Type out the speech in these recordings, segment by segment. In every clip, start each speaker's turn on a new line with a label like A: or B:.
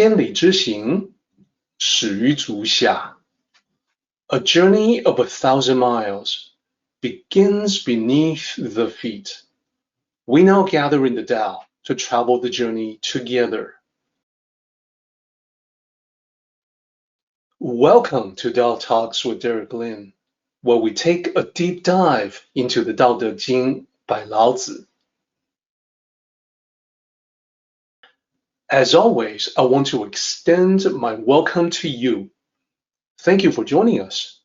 A: 千里之行，始于足下。A journey of 1,000 miles begins beneath the feet. We now gather in the Tao to travel the journey together. Welcome to Tao Talks with Derek Lin, where we take a deep dive into the Tao Te Ching by Lao Tzu. As always, I want to extend my welcome to you. Thank you for joining us.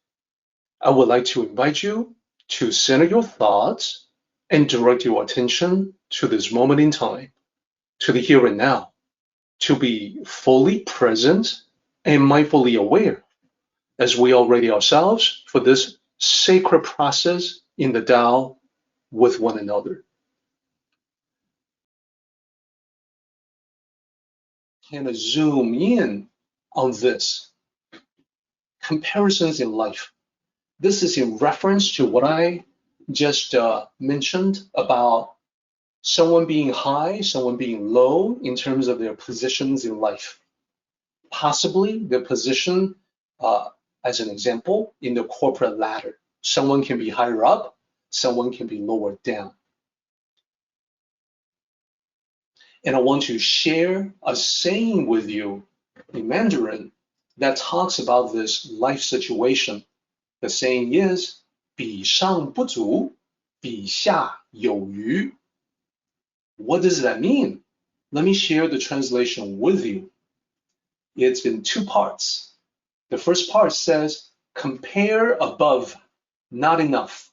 A: I would like to invite you to center your thoughts and direct your attention to this moment in time, to the here and now, to be fully present and mindfully aware as we are ready ourselves for this sacred process in the Tao with one another. Kind of zoom in on this. Comparisons in life. This is in reference to what I just mentioned about someone being high, someone being low in terms of their positions in life. Possibly their position, as an example, in the corporate ladder. Someone can be higher up, someone can be lower down. And I want to share a saying with you in Mandarin that talks about this life situation. The saying is, 比上不足，比下有余. What does that mean? Let me share the translation with you. It's in two parts. The first part says, compare above, not enough.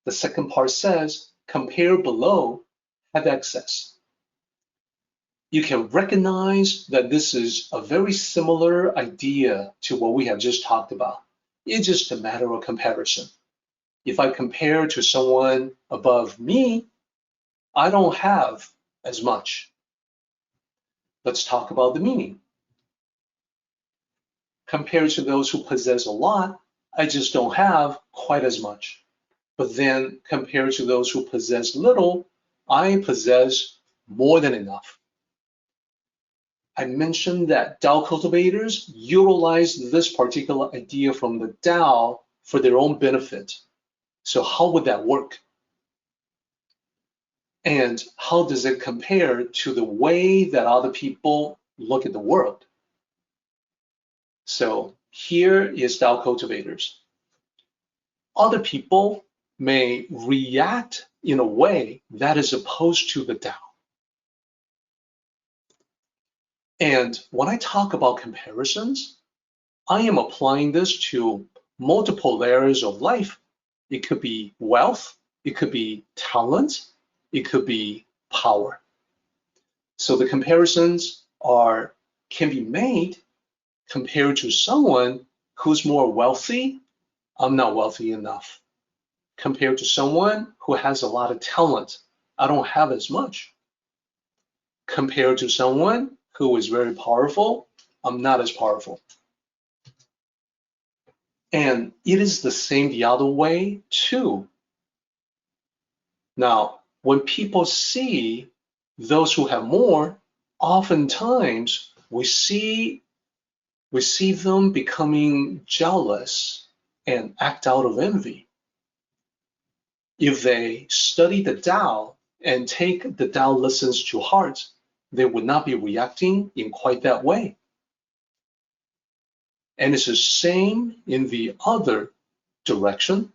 A: The second part says, compare below, have excess. You can recognize that this is a very similar idea to what we have just talked about. It's just a matter of comparison. If I compare to someone above me, I don't have as much. Let's talk about the meaning. Compared to those who possess a lot, I just don't have quite as much. But then compared to those who possess little, I possess more than enough. I mentioned that Tao cultivators utilize this particular idea from the Tao for their own benefit. So how would that work? And how does it compare to the way that other people look at the world? So here is Tao cultivators. Other people may react in a way that is opposed to the Tao. And when I talk about comparisons, I am applying this to multiple areas of life. It could be wealth, it could be talent, it could be power. So the comparisons can be made compared to someone who's more wealthy. I'm not wealthy enough. Compared to someone who has a lot of talent, I don't have as much. Compared to someone who is very powerful, I'm not as powerful. And it is the same the other way too. Now, when people see those who have more, oftentimes we see them becoming jealous and act out of envy. If they study the Tao and take the Tao lessons to heart, they would not be reacting in quite that way. And it's the same in the other direction.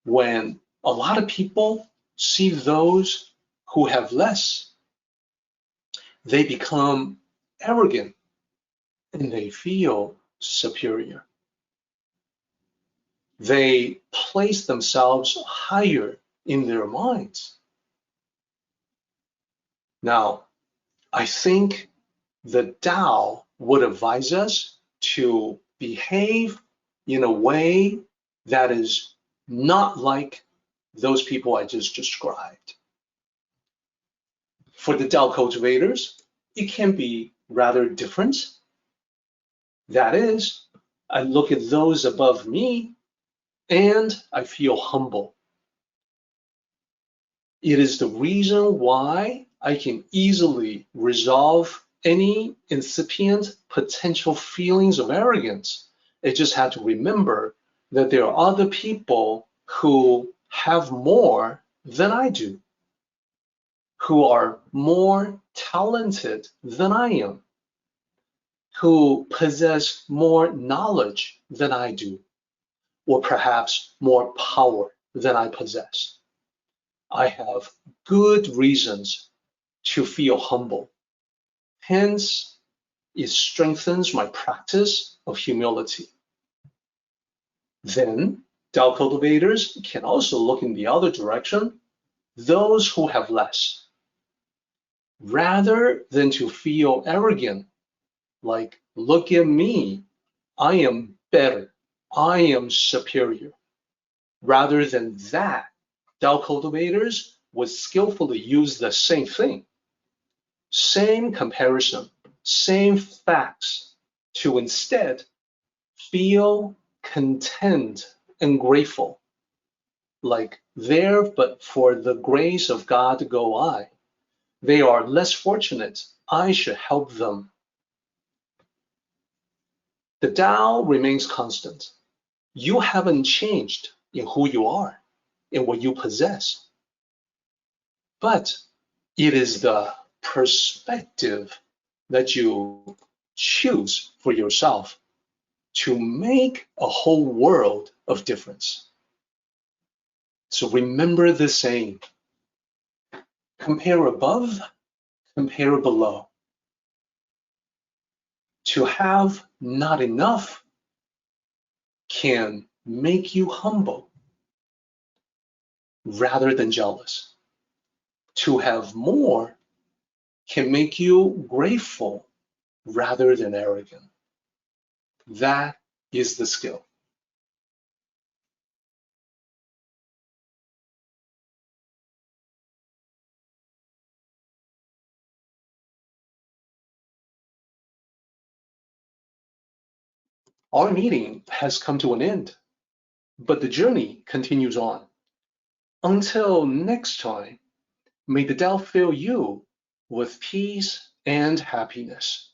A: When a lot of people see those who have less, they become arrogant and they feel superior. They place themselves higher in their minds. Now, I think the Tao would advise us to behave in a way that is not like those people I just described. For the Tao cultivators, it can be rather different. That is, I look at those above me and I feel humble. It is the reason why I can easily resolve any incipient potential feelings of arrogance, it just had to remember that there are other people who have more than I do, who are more talented than I am, who possess more knowledge than I do, or perhaps more power than I possess. I have good reasons to feel humble. Hence, it strengthens my practice of humility. Then, Tao cultivators can also look in the other direction, those who have less. Rather than to feel arrogant, like, look at me, I am better, I am superior. Rather than that, Tao cultivators would skillfully use the same thing, same comparison, same facts, to instead feel content and grateful, like there but for the grace of God go I. They are less fortunate, I should help them. The Tao remains constant. You haven't changed in who you are, in what you possess. But it is the perspective that you choose for yourself to make a whole world of difference. So remember this saying, compare above, compare below. To have not enough can make you humble rather than jealous. To have more can make you grateful rather than arrogant. That is the skill. Our meeting has come to an end, but the journey continues on. Until next time, may the Tao fill you with peace and happiness.